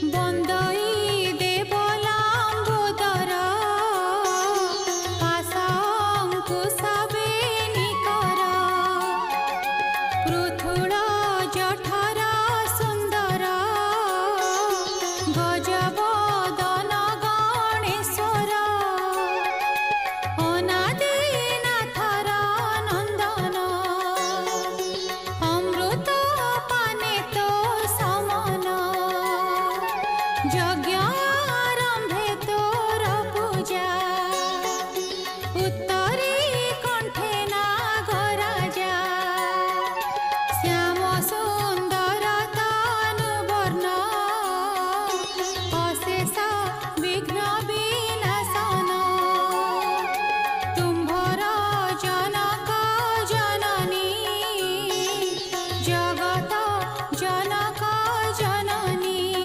बंदई देवलांबोदर पाशांकुशवेणीकर पृथुल जठर सुंदर गजबदन गणेश्वर अनादिनाथर नंदन अमृत पाने तो समन यज्ञ